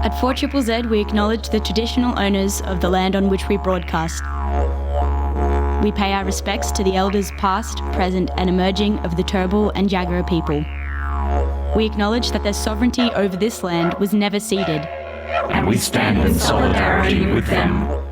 At 4ZZZ, we acknowledge the traditional owners of the land on which we broadcast. We pay our respects to the elders past, present and emerging of the Turrbal and Jagera people. We acknowledge that their sovereignty over this land was never ceded. And we stand in solidarity with them.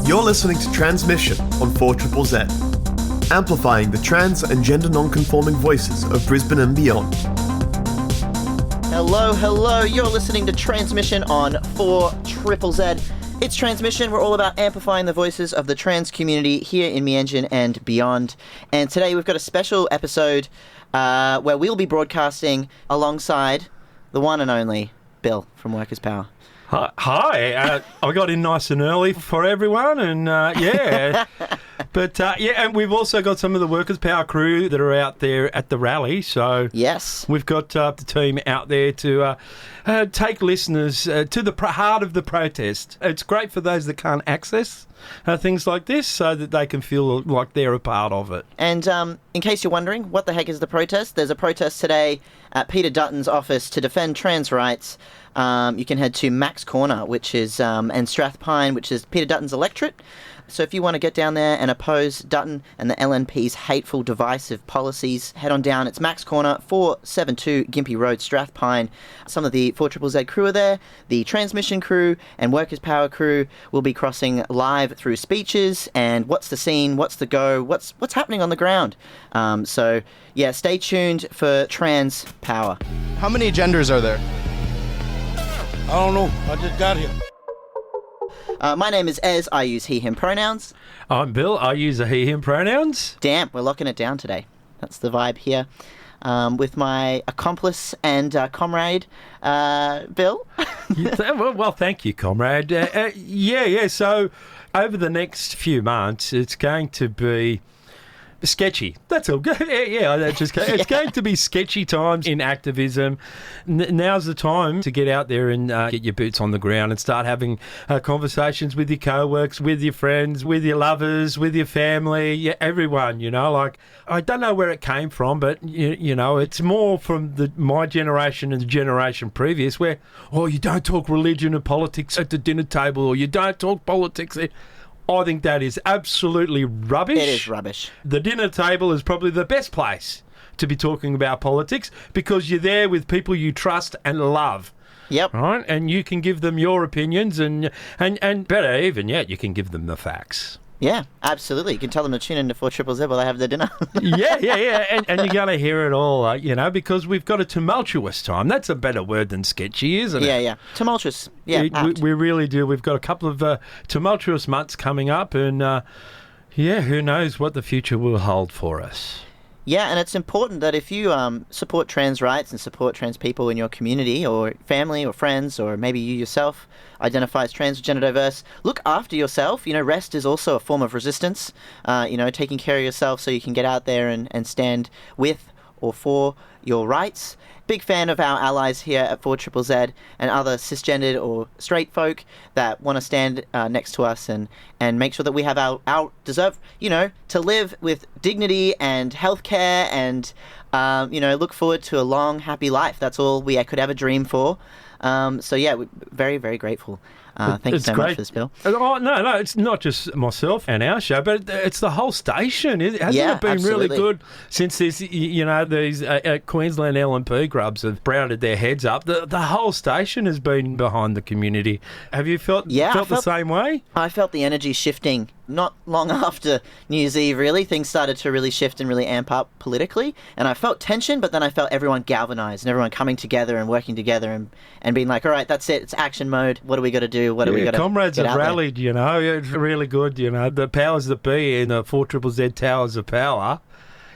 You're listening to Tranzmission on 4ZZZ, amplifying the trans and gender non-conforming voices of Brisbane and beyond. Hello, you're listening to Tranzmission on 4ZZZ. It's Tranzmission. We're all about amplifying the voices of the trans community here in Meanjin and beyond. And today we've got a special episode where we'll be broadcasting alongside the one and only Bill from Workers' Power. Hi. I got in nice and early for everyone, and yeah. But and we've also got some of the Workers' Power crew that are out there at the rally. So yes, we've got the team out there to take listeners to the heart of the protest. It's great for those that can't access things like this, so that they can feel like they're a part of it. And in case you're wondering, what the heck is the protest? There's a protest today at Peter Dutton's office to defend trans rights. You can head to Max Corner, which is and Strathpine, which is Peter Dutton's electorate. So if you want to get down there and oppose Dutton and the LNP's hateful, divisive policies, head on down. It's Max Corner, 472 Gympie Road, Strathpine. Some of the 4ZZZ crew are there. The Tranzmission crew and Workers' Power crew will be crossing live through speeches and what's the scene, what's the go, what's happening on the ground. So yeah, stay tuned for Trans Power. How many genders are there? I don't know. I just got here. My name is Ez. I use he, him pronouns. I'm Bill. I use a he, him pronouns. Damn, we're locking it down today. That's the vibe here. With my accomplice and comrade, Bill. Well, thank you, comrade. Yeah. So over the next few months, it's going to be sketchy. That's all. It's going to be sketchy times in activism. Now's the time to get out there and get your boots on the ground and start having conversations with your co-workers, with your friends, with your lovers, with your family, everyone, Like, I don't know where it came from, but, it's more from my generation and the generation previous where, you don't talk religion and politics at the dinner table, or you don't talk politics. I think that is absolutely rubbish. It is rubbish. The dinner table is probably the best place to be talking about politics because you're there with people you trust and love. Yep. Right? And you can give them your opinions and better even yet, you can give them the facts. Yeah, absolutely. You can tell them to tune into 4ZZZ while they have their dinner. Yeah. And you're going to hear it all, because we've got a tumultuous time. That's a better word than sketchy, isn't it? Yeah. Tumultuous. Yeah, we really do. We've got a couple of tumultuous months coming up, and who knows what the future will hold for us. Yeah, and it's important that if you support trans rights and support trans people in your community or family or friends, or maybe you yourself identify as trans or gender diverse, look after yourself. Rest is also a form of resistance, taking care of yourself so you can get out there and stand with or for your rights. Big fan of our allies here at 4ZZZ and other cisgendered or straight folk that want to stand next to us and make sure that we have our deserve, to live with dignity and healthcare and, look forward to a long, happy life. That's all we could ever dream for. So yeah, we're very, very grateful. Thank you so much for this, Bill. Oh, no, it's not just myself and our show, but it's the whole station. Hasn't it been absolutely. really good since this, these Queensland LNP grubs have browed their heads up? The whole station has been behind the community. Have you felt the same way? I felt the energy shifting not long after New Year's Eve, really. Things started to really shift and really amp up politically. And I felt tension, but then I felt everyone galvanised and everyone coming together and working together and being like, all right, that's it. It's action mode. What do we got to do? What do we got to comrades get have out rallied, there? It's really good, The powers that be in the 4ZZZ Towers of Power.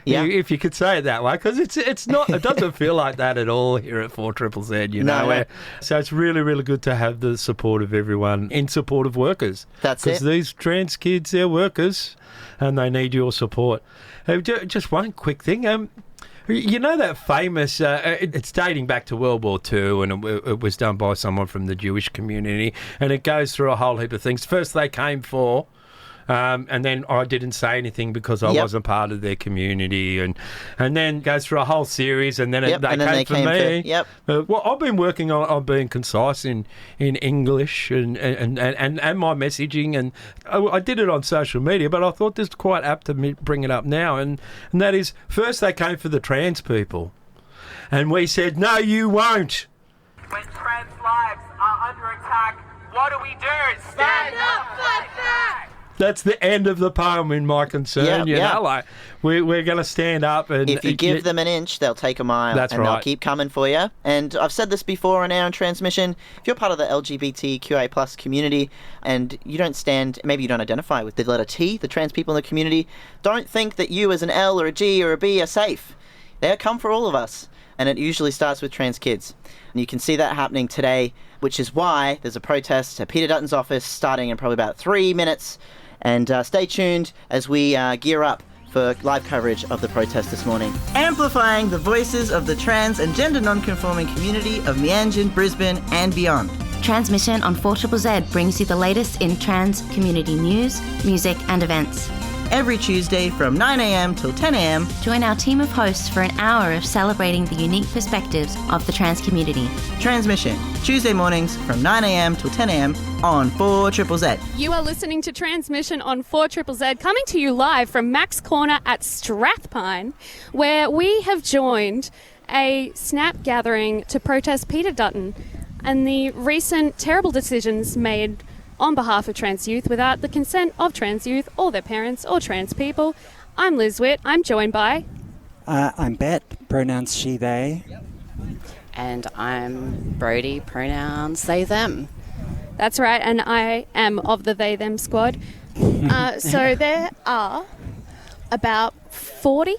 Yeah. If you could say it that way, because it's not, it doesn't feel like that at all here at 4ZZZ, No. So it's really, really good to have the support of everyone in support of workers. That's it. Because these trans kids, they're workers and they need your support. Just one quick thing. You know that famous, it's dating back to World War II, and it was done by someone from the Jewish community, and it goes through a whole heap of things. First they came for, and then I didn't say anything because I wasn't part of their community, and then goes through a whole series, and then they came for me. Well, I've been working on being concise in English and my messaging, and I did it on social media, but I thought this was quite apt to bring it up now, and that is, first they came for the trans people, and we said, no, you won't. When trans lives are under attack, what do? Stand up, fight back! That's the end of the poem in my concern, you know, like we're going to stand up, and if you give them an inch, they'll take a mile. That's and right. They'll keep coming for you. And I've said this before on our Tranzmission, if you're part of the LGBTQIA plus community and you don't stand, maybe you don't identify with the letter T, the trans people in the community, don't think that you as an L or a G or a B are safe. They'll come for all of us. And it usually starts with trans kids. And you can see that happening today, which is why there's a protest at Peter Dutton's office starting in probably about 3 minutes. And stay tuned as we gear up for live coverage of the protest this morning. Amplifying the voices of the trans and gender non-conforming community of Meanjin, Brisbane and beyond. Tranzmission on 4ZZZ brings you the latest in trans community news, music and events. Every Tuesday from 9am till 10am. Join our team of hosts for an hour of celebrating the unique perspectives of the trans community. Tranzmission, Tuesday mornings from 9am till 10am on 4ZZZ. You are listening to Tranzmission on 4ZZZ, coming to you live from Mac's Corner at Strathpine, where we have joined a snap gathering to protest Peter Dutton and the recent terrible decisions made on behalf of trans youth without the consent of trans youth or their parents or trans people. I'm Liz Witt. I'm joined by... I'm Bet, pronouns she, they. And I'm Brody, pronouns they, them. That's right, and I am of the they, them squad. So there are about 40,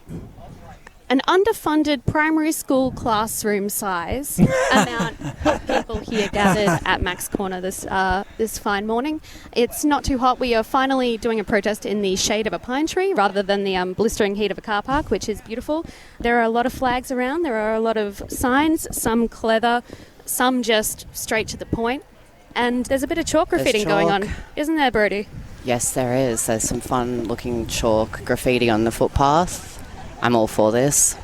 an underfunded primary school classroom size amount of people here gathered at Mac's Corner this fine morning. It's not too hot. We are finally doing a protest in the shade of a pine tree rather than the blistering heat of a car park, which is beautiful. There are a lot of flags around. There are a lot of signs, some clever, some just straight to the point. And there's a bit of chalk graffiti going on. Isn't there, Brody? Yes, there is. There's some fun-looking chalk graffiti on the footpath. I'm all for this.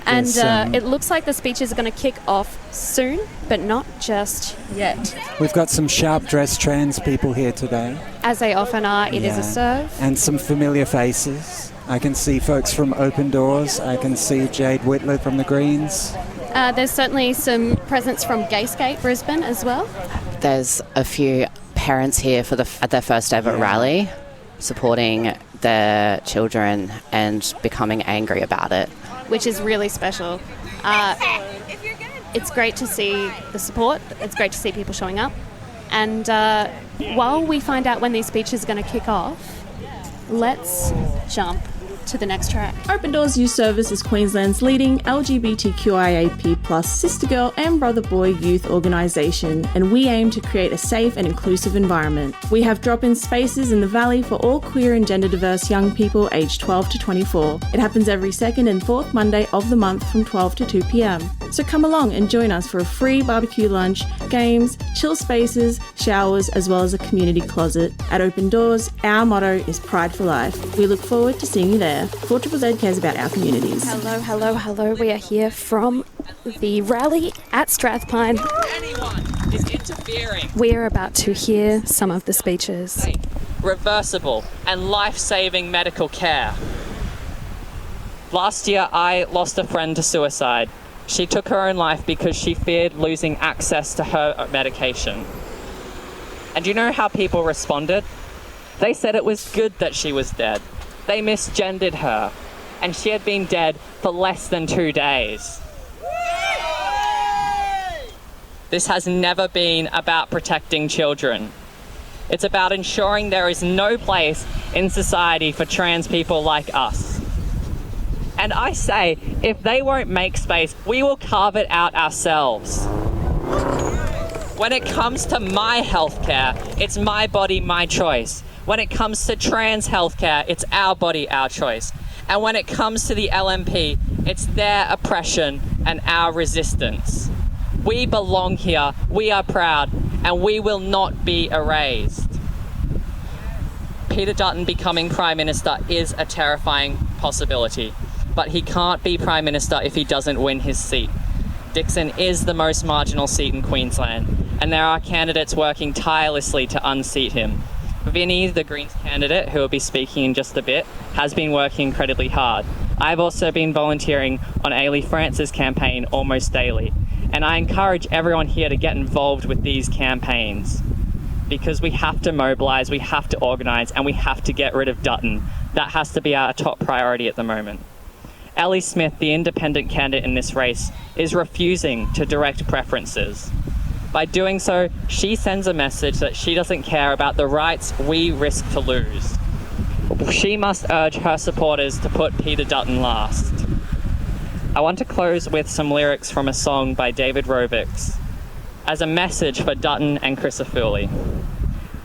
And it looks like the speeches are going to kick off soon, but not just yet. We've got some sharp-dressed trans people here today. As they often are, it is a serve. And some familiar faces. I can see folks from Open Doors. I can see Jade Whitler from the Greens. There's certainly some presence from Gay Skate Brisbane as well. There's a few parents here for at their first ever rally, supporting their children and becoming angry about it. Which is really special. It's great to see the support. It's great to see people showing up. And while we find out when these speeches are going to kick off, let's jump to the next track. Open Doors Youth Service is Queensland's leading LGBTQIAP+ sister girl and brother boy youth organisation, and we aim to create a safe and inclusive environment. We have drop-in spaces in the Valley for all queer and gender diverse young people aged 12 to 24. It happens every second and fourth Monday of the month from 12 to 2 p.m. So come along and join us for a free barbecue lunch, games, chill spaces, showers, as well as a community closet. At Open Doors, our motto is Pride for Life. We look forward to seeing you there. 4ZZZ cares about our communities. Hello, hello, hello. We are here from the rally at Strathpine. Anyone is interfering. We are about to hear some of the speeches. Reversible and life-saving medical care. Last year, I lost a friend to suicide. She took her own life because she feared losing access to her medication. And you know how people responded? They said it was good that she was dead. They misgendered her, and she had been dead for less than 2 days. This has never been about protecting children. It's about ensuring there is no place in society for trans people like us. And I say, if they won't make space, we will carve it out ourselves. When it comes to my healthcare, it's my body, my choice. When it comes to trans healthcare, it's our body, our choice. And when it comes to the LNP, it's their oppression and our resistance. We belong here, we are proud, and we will not be erased. Peter Dutton becoming Prime Minister is a terrifying possibility, but he can't be Prime Minister if he doesn't win his seat. Dickson is the most marginal seat in Queensland, and there are candidates working tirelessly to unseat him. Vinnie, the Greens candidate, who will be speaking in just a bit, has been working incredibly hard. I've also been volunteering on Ailey France's campaign almost daily, and I encourage everyone here to get involved with these campaigns, because we have to mobilise, we have to organise, and we have to get rid of Dutton. That has to be our top priority at the moment. Ellie Smith, the independent candidate in this race, is refusing to direct preferences. By doing so, she sends a message that she doesn't care about the rights we risk to lose. She must urge her supporters to put Peter Dutton last. I want to close with some lyrics from a song by David Rovics as a message for Dutton and Crisafulli.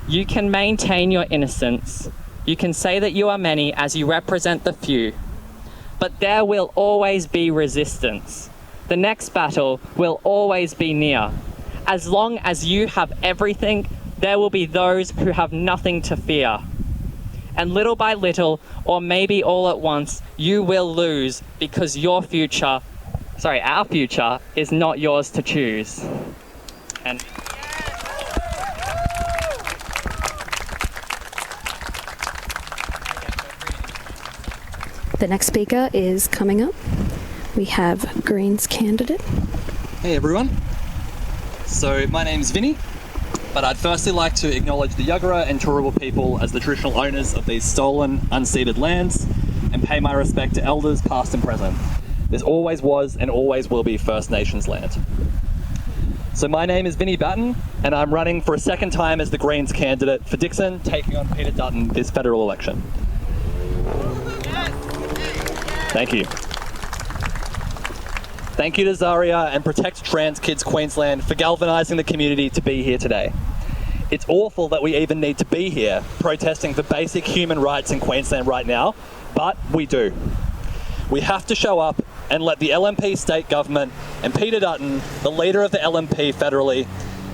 You can maintain your innocence. You can say that you are many as you represent the few. But there will always be resistance. The next battle will always be near. As long as you have everything, there will be those who have nothing to fear. And little by little, or maybe all at once, you will lose because our future is not yours to choose. And the next speaker is coming up. We have Greens candidate. Hey everyone. So my name's Vinnie, but I'd firstly like to acknowledge the Yuggera and Turrbal people as the traditional owners of these stolen, unceded lands, and pay my respect to elders past and present. This always was and always will be First Nations land. So my name is Vinnie Batten, and I'm running for a second time as the Greens candidate for Dickson, taking on Peter Dutton this federal election. Thank you. Thank you to Zaria and Protect Trans Kids Queensland for galvanising the community to be here today. It's awful that we even need to be here protesting for basic human rights in Queensland right now, but we do. We have to show up and let the LNP state government and Peter Dutton, the leader of the LNP federally,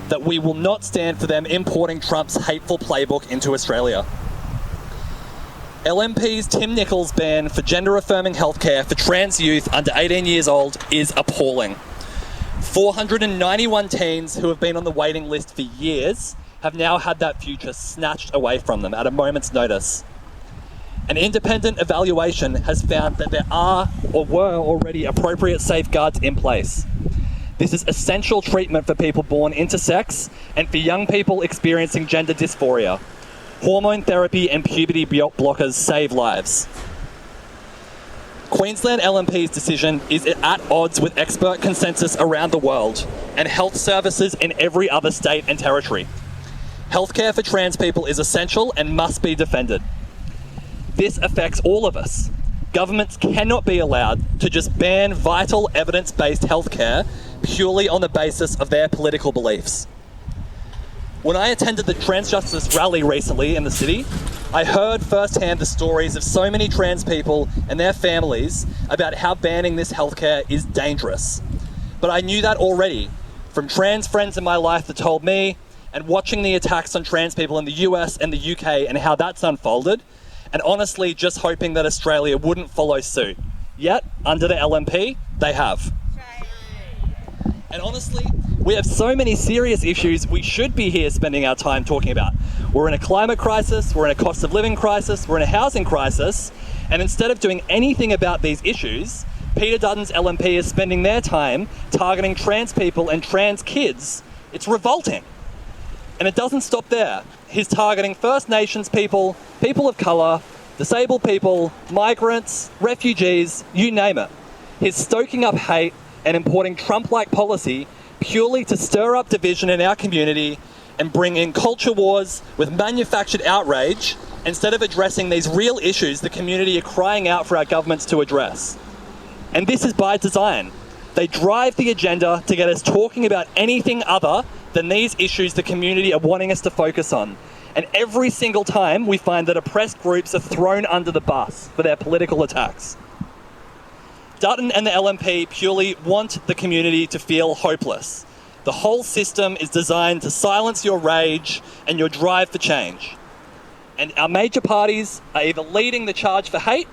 that we will not stand for them importing Trump's hateful playbook into Australia. LNP's Tim Nichols' ban for gender-affirming healthcare for trans youth under 18 years old is appalling. 491 teens who have been on the waiting list for years have now had that future snatched away from them at a moment's notice. An independent evaluation has found that there are or were already appropriate safeguards in place. This is essential treatment for people born intersex and for young people experiencing gender dysphoria. Hormone therapy and puberty blockers save lives. Queensland LNP's decision is at odds with expert consensus around the world and health services in every other state and territory. Healthcare for trans people is essential and must be defended. This affects all of us. Governments cannot be allowed to just ban vital evidence-based healthcare purely on the basis of their political beliefs. When I attended the Trans Justice rally recently in the city, I heard firsthand the stories of so many trans people and their families about how banning this healthcare is dangerous. But I knew that already from trans friends in my life that told me, and watching the attacks on trans people in the US and the UK and how that's unfolded, and honestly just hoping that Australia wouldn't follow suit. Yet, under the LNP, they have. And honestly, we have so many serious issues we should be here spending our time talking about. We're in a climate crisis, we're in a cost of living crisis, we're in a housing crisis, and instead of doing anything about these issues, Peter Dutton's LNP is spending their time targeting trans people and trans kids. It's revolting. And it doesn't stop there. He's targeting First Nations people, people of colour, disabled people, migrants, refugees, you name it. He's stoking up hate and importing Trump-like policy purely to stir up division in our community and bring in culture wars with manufactured outrage instead of addressing these real issues the community are crying out for our governments to address. And this is by design. They drive the agenda to get us talking about anything other than these issues the community are wanting us to focus on. And every single time we find that oppressed groups are thrown under the bus for their political attacks. Dutton and the LNP purely want the community to feel hopeless. The whole system is designed to silence your rage and your drive for change. And our major parties are either leading the charge for hate,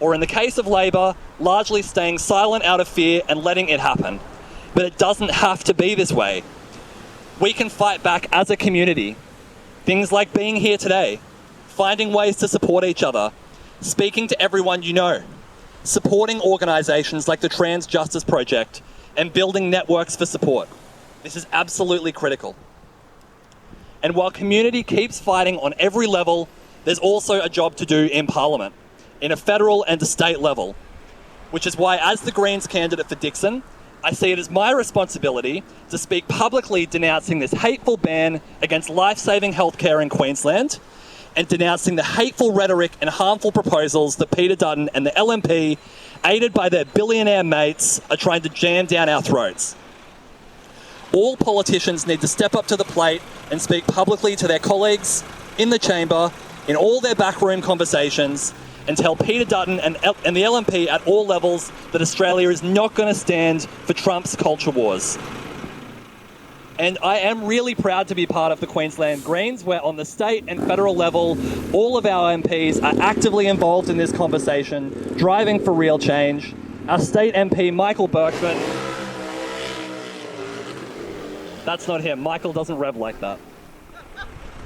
or in the case of Labor, largely staying silent out of fear and letting it happen. But it doesn't have to be this way. We can fight back as a community. Things like being here today, finding ways to support each other, speaking to everyone you know, supporting organisations like the Trans Justice Project, and building networks for support. This is absolutely critical. And while community keeps fighting on every level, there's also a job to do in Parliament, in a federal and a state level, which is why, as the Greens candidate for Dixon, I see it as my responsibility to speak publicly denouncing this hateful ban against life-saving healthcare in Queensland, and denouncing the hateful rhetoric and harmful proposals that Peter Dutton and the LNP, aided by their billionaire mates, are trying to jam down our throats. All politicians need to step up to the plate and speak publicly to their colleagues in the chamber, in all their backroom conversations, and tell Peter Dutton and the LNP at all levels that Australia is not going to stand for Trump's culture wars. And I am really proud to be part of the Queensland Greens, where on the state and federal level, all of our MPs are actively involved in this conversation, driving for real change. Our state MP, Michael Berkman, that's not him. Michael doesn't rev like that.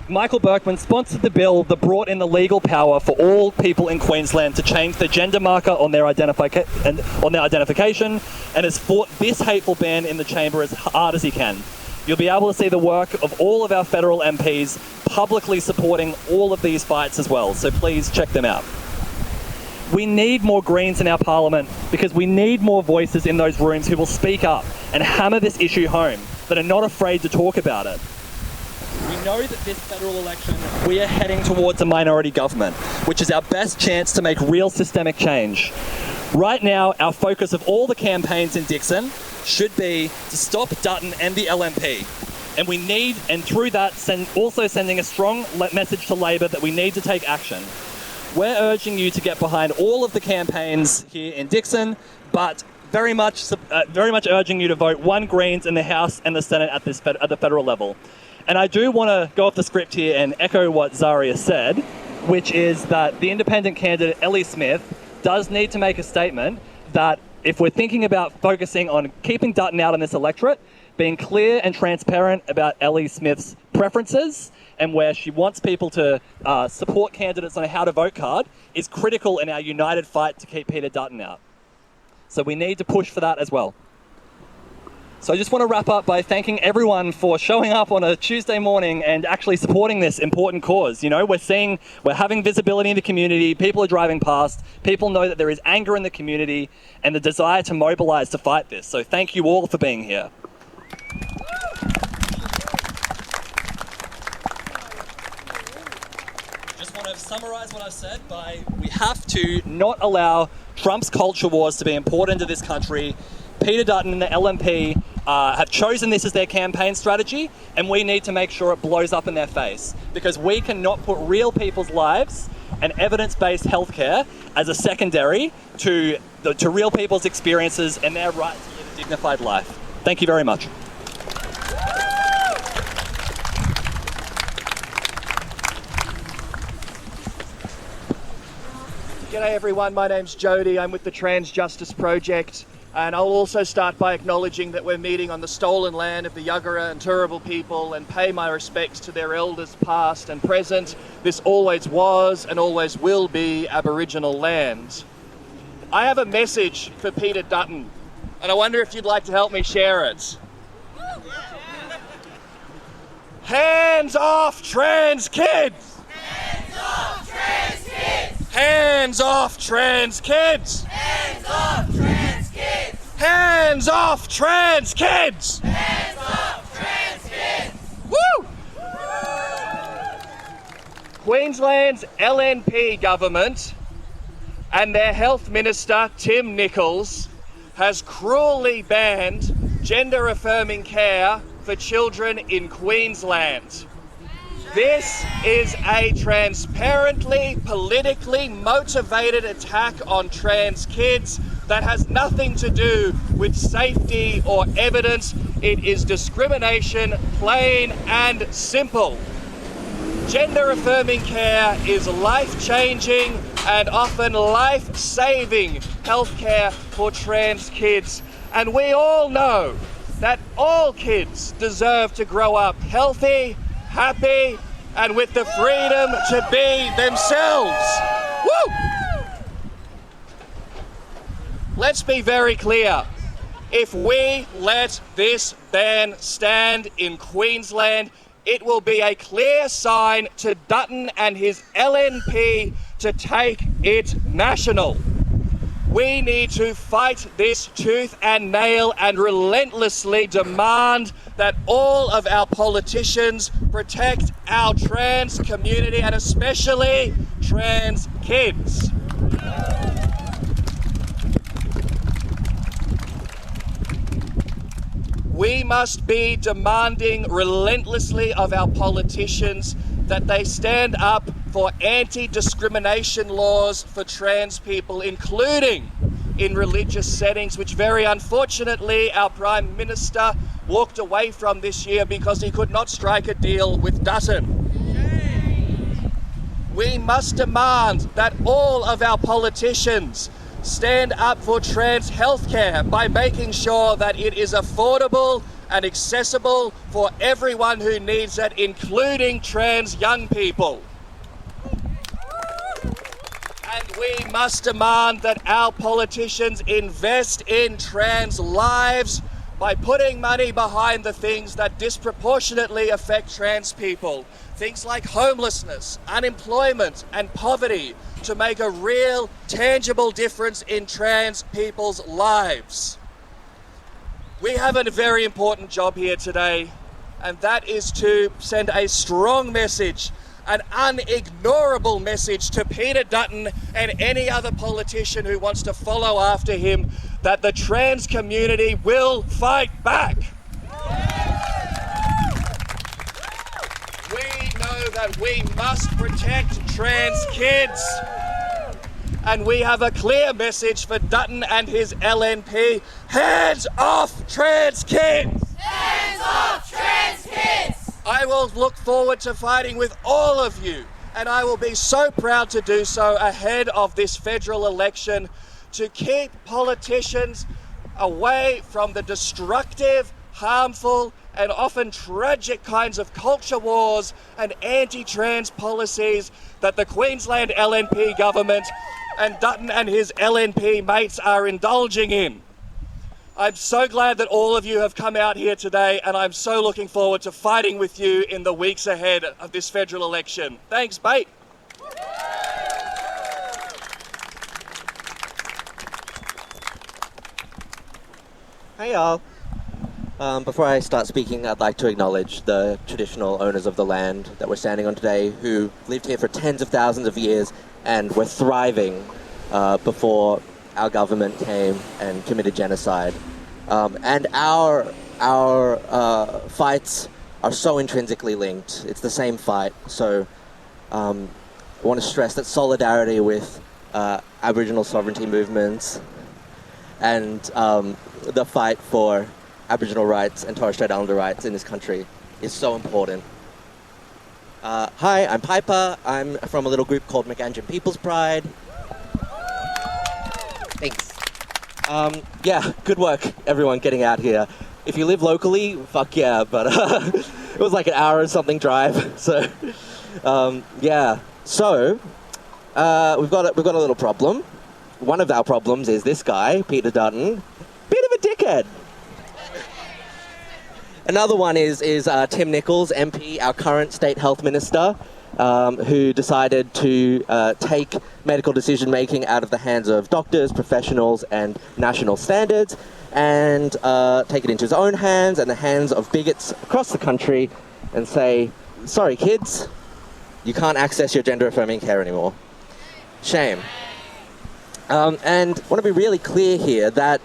Michael Berkman sponsored the bill that brought in the legal power for all people in Queensland to change the gender marker on their identification and has fought this hateful ban in the chamber as hard as he can. You'll be able to see the work of all of our federal MPs publicly supporting all of these fights as well, so please check them out. We need more Greens in our Parliament because we need more voices in those rooms who will speak up and hammer this issue home, that are not afraid to talk about it. We know that this federal election, we are heading towards a minority government, which is our best chance to make real systemic change. Right now, our focus of all the campaigns in Dixon should be to stop Dutton and the LNP. And through that, sending a strong message to Labor that we need to take action. We're urging you to get behind all of the campaigns here in Dixon, but very much urging you to vote one Greens in the House and the Senate at the federal level. And I do want to go off the script here and echo what Zaria said, which is that the independent candidate, Ellie Smith, does need to make a statement that if we're thinking about focusing on keeping Dutton out in this electorate, being clear and transparent about Ellie Smith's preferences and where she wants people to support candidates on a how to vote card is critical in our united fight to keep Peter Dutton out. So we need to push for that as well. So I just want to wrap up by thanking everyone for showing up on a Tuesday morning and actually supporting this important cause. You know, we're having visibility in the community, people are driving past, people know that there is anger in the community and the desire to mobilise to fight this. So thank you all for being here. Just want to summarise what I've said by we have to not allow Trump's culture wars to be important to this country. Peter Dutton and the LNP have chosen this as their campaign strategy, and we need to make sure it blows up in their face, because we cannot put real people's lives and evidence-based healthcare as a secondary to real people's experiences and their right to live a dignified life. Thank you very much. G'day everyone, my name's Jody, I'm with the Trans Justice Project, and I'll also start by acknowledging that we're meeting on the stolen land of the Yuggera and Turrbal people and pay my respects to their elders past and present. This always was and always will be Aboriginal land. I have a message for Peter Dutton, and I wonder if you'd like to help me share it. Hands off trans kids! Hands off trans kids! Hands off trans kids! Hands off trans kids! Hands off trans kids! Hands off trans kids! Woo! Queensland's LNP government and their health minister, Tim Nicholls, has cruelly banned gender-affirming care for children in Queensland. This is a transparently, politically motivated attack on trans kids that has nothing to do with safety or evidence. It is discrimination, plain and simple. Gender-affirming care is life-changing and often life-saving healthcare for trans kids. And we all know that all kids deserve to grow up healthy, happy, and with the freedom to be themselves. Woo! Let's be very clear. If we let this ban stand in Queensland, it will be a clear sign to Dutton and his LNP to take it national. We need to fight this tooth and nail and relentlessly demand that all of our politicians protect our trans community and especially trans kids. We must be demanding relentlessly of our politicians that they stand up for anti-discrimination laws for trans people, including in religious settings, which very unfortunately our Prime Minister walked away from this year because he could not strike a deal with Dutton. We must demand that all of our politicians stand up for trans healthcare by making sure that it is affordable and accessible for everyone who needs it, including trans young people. And we must demand that our politicians invest in trans lives by putting money behind the things that disproportionately affect trans people. Things like homelessness, unemployment, and poverty, to make a real, tangible difference in trans people's lives. We have a very important job here today, and that is to send a strong message, an unignorable message to Peter Dutton and any other politician who wants to follow after him, that the trans community will fight back. We know that we must protect trans kids. And we have a clear message for Dutton and his LNP. Hands off trans kids! Hands off trans kids! I will look forward to fighting with all of you, and I will be so proud to do so ahead of this federal election, to keep politicians away from the destructive, harmful, and often tragic kinds of culture wars and anti-trans policies that the Queensland LNP government and Dutton and his LNP mates are indulging in. I'm so glad that all of you have come out here today, and I'm so looking forward to fighting with you in the weeks ahead of this federal election. Thanks, mate. Hey y'all. Before I start speaking, I'd like to acknowledge the traditional owners of the land that we're standing on today, who lived here for tens of thousands of years and were thriving before our government came and committed genocide. And our fights are so intrinsically linked. It's the same fight. So I want to stress that solidarity with Aboriginal sovereignty movements and the fight for Aboriginal rights and Torres Strait Islander rights in this country is so important. Hi, I'm Piper. I'm from a little group called McAnjin People's Pride. Thanks. Yeah, good work, everyone, getting out here. If you live locally, fuck yeah, but it was like an hour and something drive, so yeah. So we've got a little problem. One of our problems is this guy, Peter Dutton, bit of a dickhead. Another one is Tim Nichols, MP, our current State Health Minister, who decided to take medical decision-making out of the hands of doctors, professionals, and national standards, and take it into his own hands and the hands of bigots across the country and say, sorry kids, you can't access your gender-affirming care anymore. Shame. And I want to be really clear here that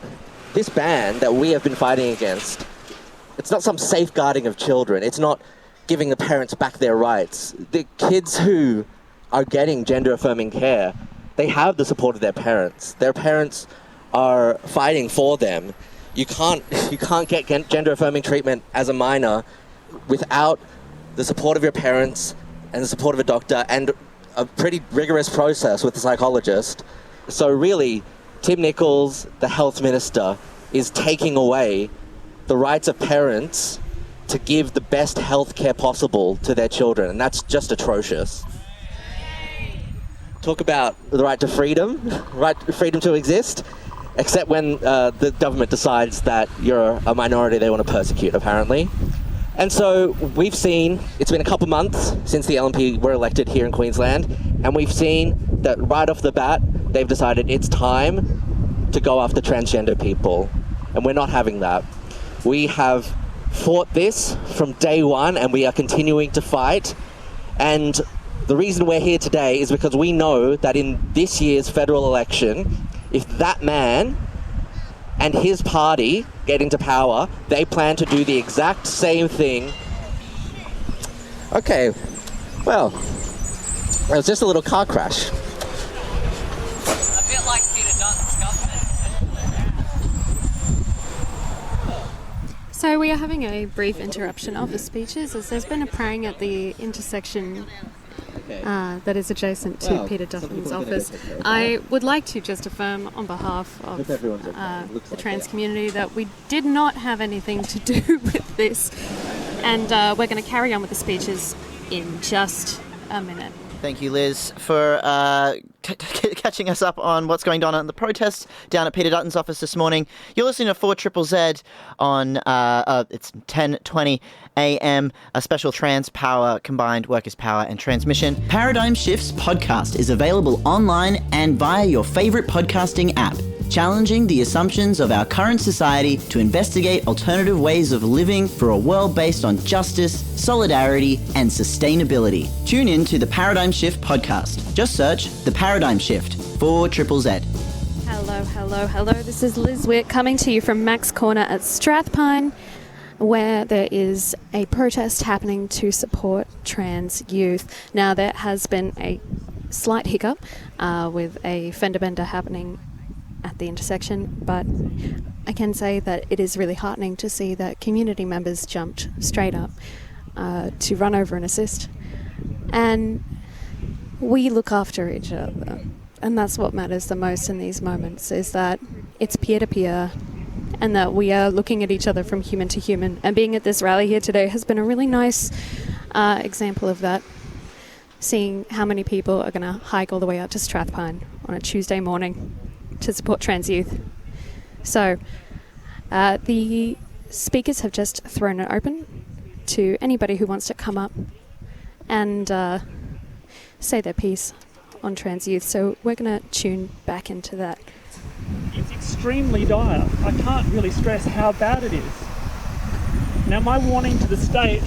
this ban that we have been fighting against, it's not some safeguarding of children. It's not giving the parents back their rights. The kids who are getting gender-affirming care, they have the support of their parents. Their parents are fighting for them. You can't get gender-affirming treatment as a minor without the support of your parents and the support of a doctor and a pretty rigorous process with a psychologist. So really, Tim Nicholls, the health minister, is taking away the rights of parents to give the best health care possible to their children, and that's just atrocious. Talk about the right to freedom, freedom to exist, except when the government decides that you're a minority they want to persecute, apparently. And so we've seen, it's been a couple months since the LNP were elected here in Queensland, and we've seen that right off the bat, they've decided it's time to go after transgender people, and we're not having that. We have fought this from day one, and we are continuing to fight, and the reason we're here today is because we know that in this year's federal election, if that man and his party get into power, they plan to do the exact same thing. Okay, well, it was just a little car crash. A bit like Peter Dutton's government. So we are having a brief interruption of the speeches as there's been a praying at the intersection that is adjacent to Peter Dutton's office. I would like to just affirm on behalf of the trans community that we did not have anything to do with this, and we're going to carry on with the speeches in just a minute. Thank you, Liz, for catching us up on what's going on in the protests down at Peter Dutton's office this morning. You're listening to 4ZZZ on, it's 10:20 a.m., a special Trans Power, Combined Workers' Power and Tranzmission. Paradigm Shifts podcast is available online and via your favourite podcasting app, challenging the assumptions of our current society to investigate alternative ways of living for a world based on justice, solidarity, and sustainability. Tune in to the Paradigm Shift podcast. Just search The Paradigm Shift, 4ZZZ. Hello. This is Liz Witt coming to you from Mac's Corner at Strathpine, where there is a protest happening to support trans youth. Now, there has been a slight hiccup with a fender bender happening at the intersection, but I can say that it is really heartening to see that community members jumped straight up to run over and assist. And we look after each other. And that's what matters the most in these moments, is that it's peer-to-peer and that we are looking at each other from human to human. And being at this rally here today has been a really nice example of that. Seeing how many people are going to hike all the way out to Strathpine on a Tuesday morning to support trans youth. So the speakers have just thrown it open to anybody who wants to come up and say their piece on trans youth. So we're going to tune back into that. It's extremely dire. I can't really stress how bad it is. Now, my warning to the state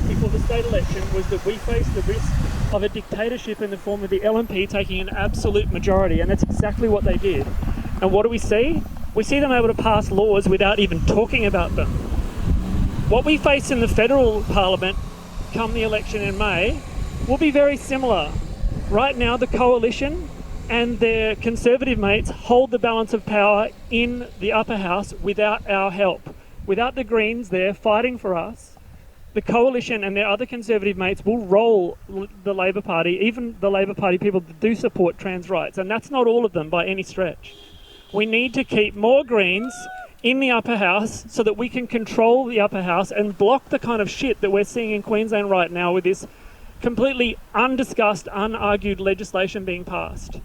before the state election was that we face the risk of a dictatorship in the form of the LNP taking an absolute majority, and that's exactly what they did. And what do we see? We see them able to pass laws without even talking about them. What we face in the federal parliament come the election in May will be very similar. Right now, the coalition and their conservative mates hold the balance of power in the upper house without our help. Without the Greens there fighting for us, the coalition and their other conservative mates will roll the Labor Party, even the Labor Party people that do support trans rights, and that's not all of them by any stretch. We need to keep more Greens in the upper house so that we can control the upper house and block the kind of shit that we're seeing in Queensland right now with this completely undiscussed, unargued legislation being passed.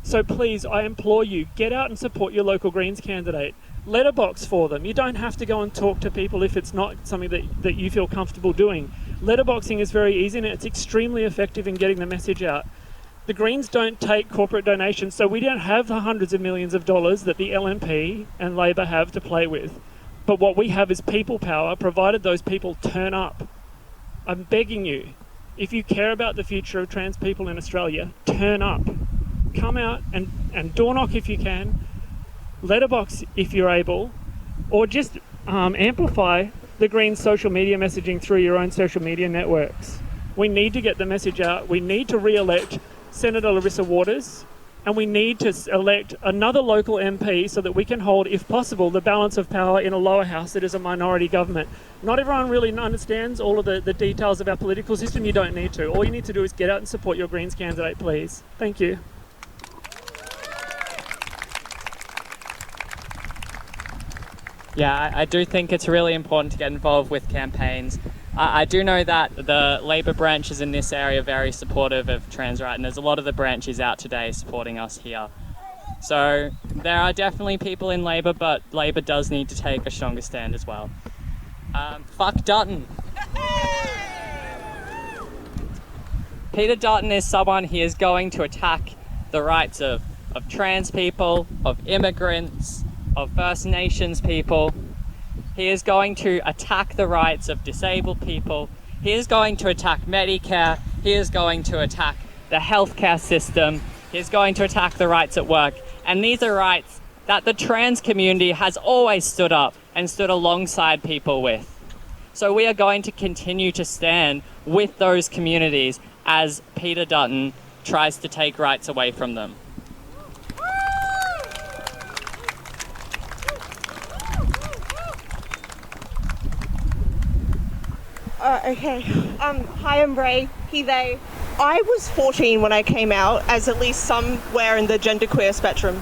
So please, I implore you, get out and support your local Greens candidate. Letterbox for them. You don't have to go and talk to people if it's not something that you feel comfortable doing. Letterboxing is very easy and it's extremely effective in getting the message out. The Greens don't take corporate donations, so we don't have the hundreds of millions of dollars that the LNP and Labor have to play with. But what we have is people power, provided those people turn up. I'm begging you, if you care about the future of trans people in Australia, turn up. Come out and door knock if you can, letterbox if you're able, or just amplify the Greens social media messaging through your own social media networks. We need to get the message out. We need to re-elect Senator Larissa Waters, and we need to elect another local MP so that we can hold, if possible, the balance of power in a lower house that is a minority government. Not everyone really understands all of the details of our political system. You don't need to. All you need to do is get out and support your Greens candidate, please. Thank you. Yeah, I do think it's really important to get involved with campaigns. I do know that the Labor branches in this area are very supportive of trans rights, and there's a lot of the branches out today supporting us here. So there are definitely people in Labor, but Labor does need to take a stronger stand as well. Fuck Dutton. Peter Dutton is someone, he is going to attack the rights of trans people, of immigrants, of First Nations people. He is going to attack the rights of disabled people. He is going to attack Medicare. He is going to attack the healthcare system. He is going to attack the rights at work. And these are rights that the trans community has always stood up and stood alongside people with. So we are going to continue to stand with those communities as Peter Dutton tries to take rights away from them. Okay. Hi, I'm Bray. He, they. I was 14 when I came out, as at least somewhere in the genderqueer spectrum.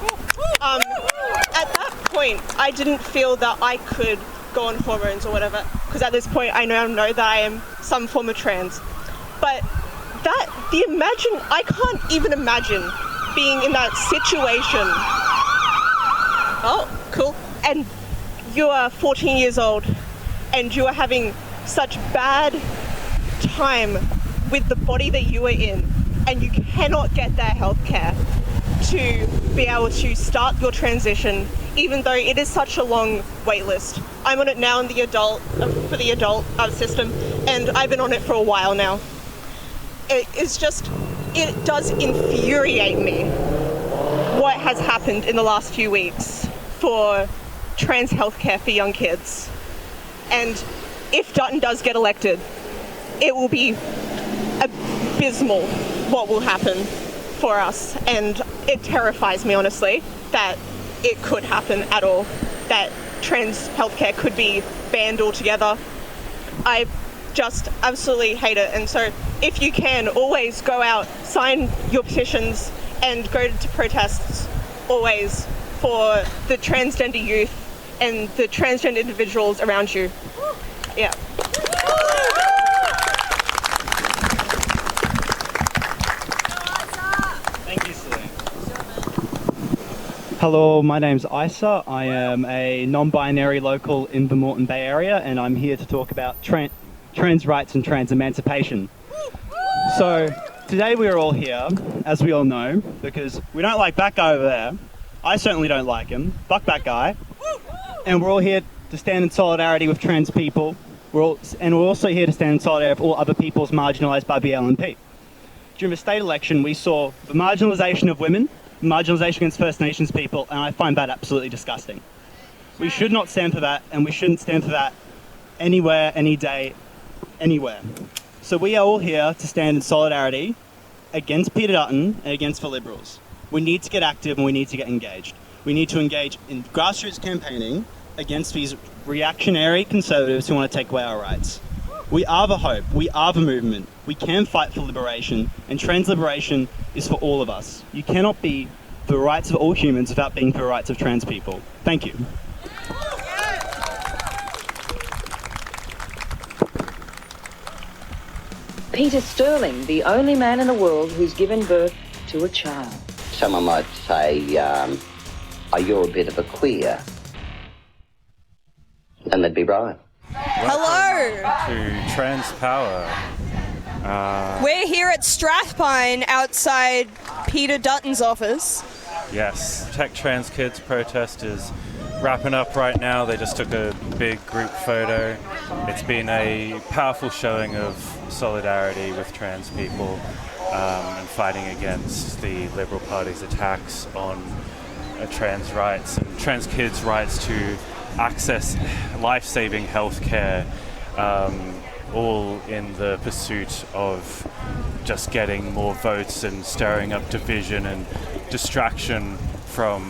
At that point, I didn't feel that I could go on hormones or whatever, because at this point I now know that I am some form of trans. But I can't even imagine being in that situation. Oh, cool. And you are 14 years old, and you are having such bad time with the body that you are in, and you cannot get that health care to be able to start your transition, even though it is such a long wait list. I'm on it now in the adult system, and I've been on it for a while now. It does infuriate me what has happened in the last few weeks for trans healthcare for young kids. And if Dutton does get elected, it will be abysmal what will happen for us. And it terrifies me, honestly, that it could happen at all, that trans healthcare could be banned altogether. I just absolutely hate it. And so if you can, always go out, sign your petitions, and go to protests, always, for the transgender youth and the transgender individuals around you. Yeah. Thank you, Celine. Hello, my name's Isa. I am a non-binary local in the Moreton Bay area, and I'm here to talk about trans rights and trans emancipation. So, today we are all here, as we all know, because we don't like that guy over there. I certainly don't like him. Fuck that guy. And we're all here to stand in solidarity with trans people. We're also here to stand in solidarity with all other peoples marginalised by the LNP. During the state election, we saw the marginalisation of women, marginalisation against First Nations people, and I find that absolutely disgusting. We should not stand for that, and we shouldn't stand for that anywhere, any day, anywhere. So we are all here to stand in solidarity against Peter Dutton and against the Liberals. We need to get active and we need to get engaged. We need to engage in grassroots campaigning against these reactionary conservatives who want to take away our rights. We are the hope. We are the movement. We can fight for liberation, and trans liberation is for all of us. You cannot be for the rights of all humans without being for the rights of trans people. Thank you. Peter Sterling, the only man in the world who's given birth to a child. Someone might say, oh, you're a bit of a queer. And they'd be right. Hello! To Trans Power. We're here at Strathpine outside Peter Dutton's office. Yes, Protect Trans Kids protesters wrapping up right now. They just took a big group photo. It's been a powerful showing of solidarity with trans people and fighting against the Liberal Party's attacks on trans rights and trans kids' rights to access life-saving healthcare, all in the pursuit of just getting more votes and stirring up division and distraction from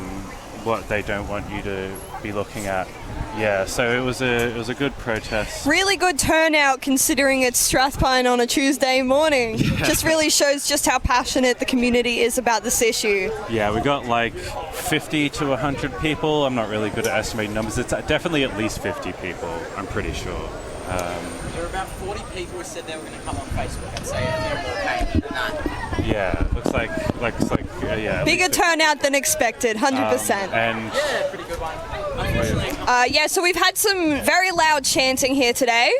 what they don't want you to be looking at. Yeah, so it was a good protest. Really good turnout considering it's Strathpine on a Tuesday morning. Yeah. Just really shows just how passionate the community is about this issue. Yeah, we got like 50 to 100 people. I'm not really good at estimating numbers. It's definitely at least 50 people, I'm pretty sure. There were about 40 people who said they were going to come on Facebook and say if there more came than that. Yeah, looks like yeah. Bigger turnout than expected, 100%. And yeah, pretty good one. So we've had some very loud chanting here today,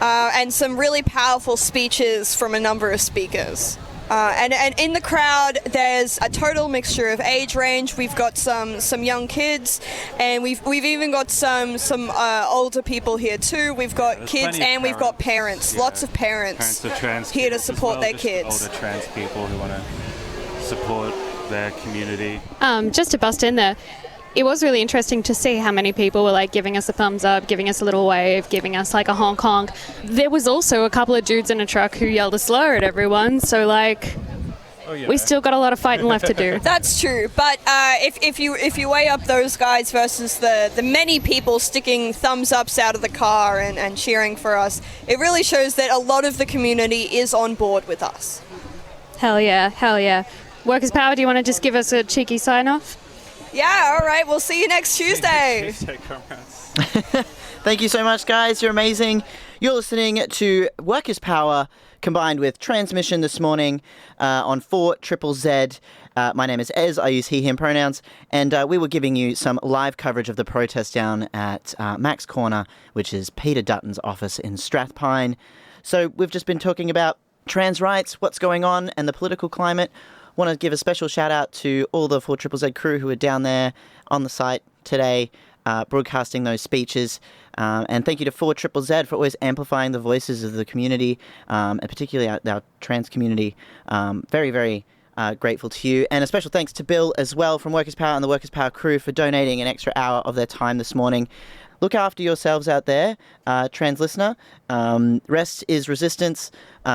and some really powerful speeches from a number of speakers. And in the crowd, there's a total mixture of age range. We've got some young kids, and we've even got some older people here too. We've got kids and we've got parents. Yeah. Lots of parents of trans here to support their kids. Older trans people who want to support their community. Just to bust in there, it was really interesting to see how many people were like giving us a thumbs up, giving us a little wave, giving us like a honk honk. There was also a couple of dudes in a truck who yelled a slur at everyone, so like we still got a lot of fighting left to do. That's true, but if you weigh up those guys versus the many people sticking thumbs ups out of the car and cheering for us, it really shows that a lot of the community is on board with us. Hell yeah, hell yeah. Workers' Power, do you want to just give us a cheeky sign off? Yeah, all right, we'll see you next Tuesday. Thank you so much, guys. You're amazing. You're listening to Workers' Power combined with Tranzmission this morning on 4ZZZ. My name is Ez. I use he, him pronouns. And we were giving you some live coverage of the protest down at Mac's Corner, which is Peter Dutton's office in Strathpine. So we've just been talking about trans rights, what's going on, and the political climate. Want to give a special shout out to all the 4ZZZ crew who are down there on the site today, broadcasting those speeches. And thank you to 4ZZZ for always amplifying the voices of the community, and particularly our trans community. Very, very grateful to you. And a special thanks to Bill as well from Workers' Power and the Workers' Power crew for donating an extra hour of their time this morning. Look after yourselves out there, trans listener. Rest is resistance.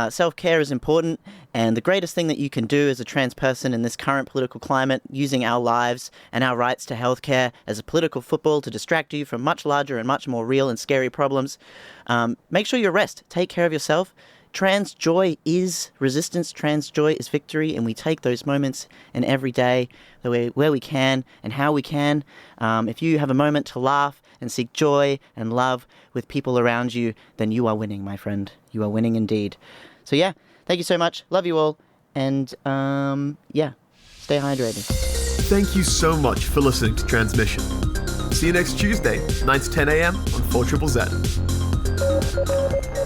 Self-care is important. And the greatest thing that you can do as a trans person in this current political climate, using our lives and our rights to healthcare as a political football to distract you from much larger and much more real and scary problems, make sure you rest. Take care of yourself. Trans joy is resistance. Trans joy is victory. And we take those moments in every day where we can and how we can. If you have a moment to laugh and seek joy and love with people around you, then you are winning, my friend. You are winning indeed. So yeah, thank you so much. Love you all. And stay hydrated. Thank you so much for listening to Tranzmission. See you next Tuesday, 9 to 10 a.m. on 4ZZZ.